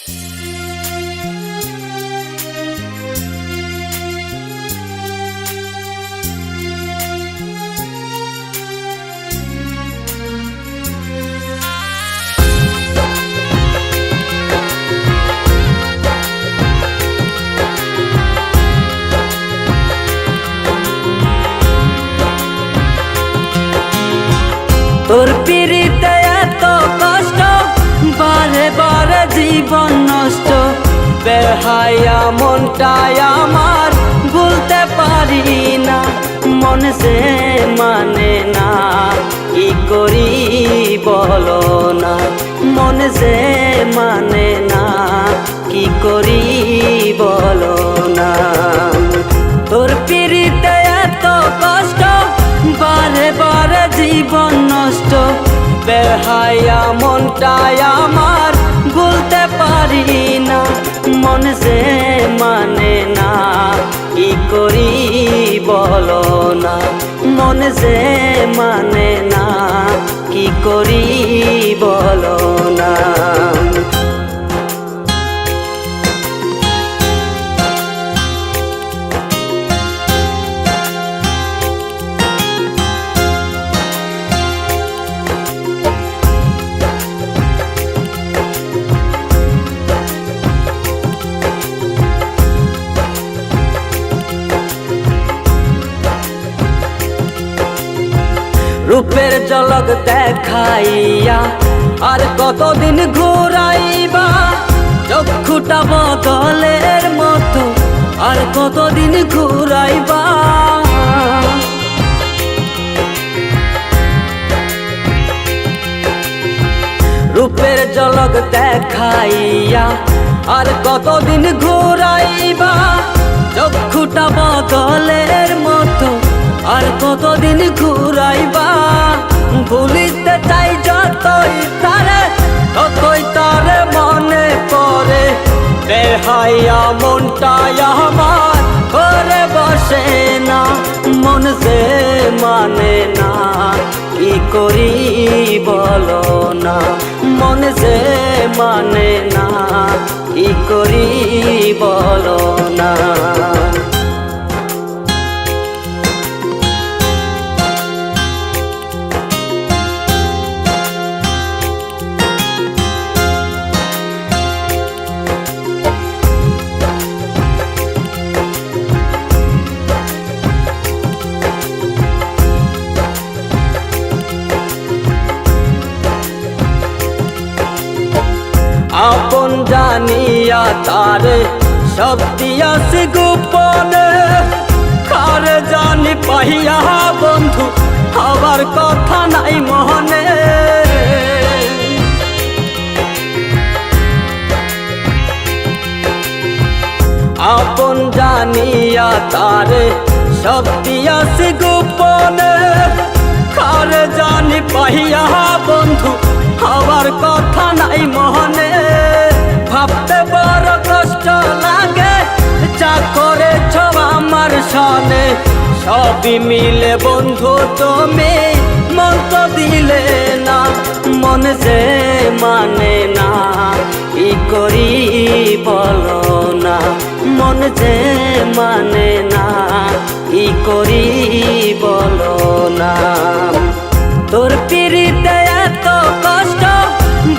তোর পিড়িতে এত কষ্ট, বারে বারে জীবন নষ্ট। বেহায়া মনটাই আমার ভুলতে পারি না, মন সে মানে না, কি করি বলো না। মন সে মানে না, কি করি বলো না। তোর পিড়িতে এত কষ্ট, বারে বারে জীবন নষ্ট। বেহায়া মনটাই আমার ভুলতে পারি না, মন সে মানে না, কি করি বলো না। মন সে মানে না, কি করি বলো না। রূপের ঝলক দেখাইয়া আর কতদিন ঘুরাইবা, চক্ষুটা বদলের মতো আর কতদিন ঘুরাইবা। রূপের ঝলক দেখাইয়া আর কতদিন ঘুরাইবা, চক্ষুটা বদলের মতো আর কতদিন ঘুরাইবা। ভুলিতে চাই যতই তারে, ততই তারে মনে পড়ে। বেহায়া মনটাই আমার ঘরে বসে না, মন সে মানে না, কি করি বলো না। মন সে মানে না, কি করি বলো না। আপন জানিয়া তারে সব দিয়াছি গোপনে, কারে জানি পাইয়া বন্ধু আবার কথা নাই মনে। আপন জানিয়া তারে সব দিয়াছি গোপনে, কারে জানি পাইয়া বন্ধু আবার কথা নাই মনে। ভাবতে বড় কষ্ট লাগে, যা করেছ আমার সনে। সবই মিলে বন্ধু তুমি মন তো দিলে না, মন সে মানে না, কি করি বলো না। মন সে মানে না, কি করি বলো না। তোর পিড়িতে এত কষ্ট,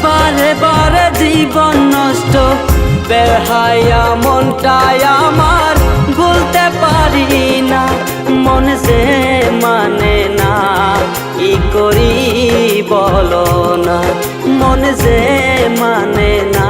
বারে বারে জীবন নষ্ট। বেহায়া মনটাই আমার ভুলতে পারি না, মন সে মানে না, কি করি বলো না। মন সে মানে না,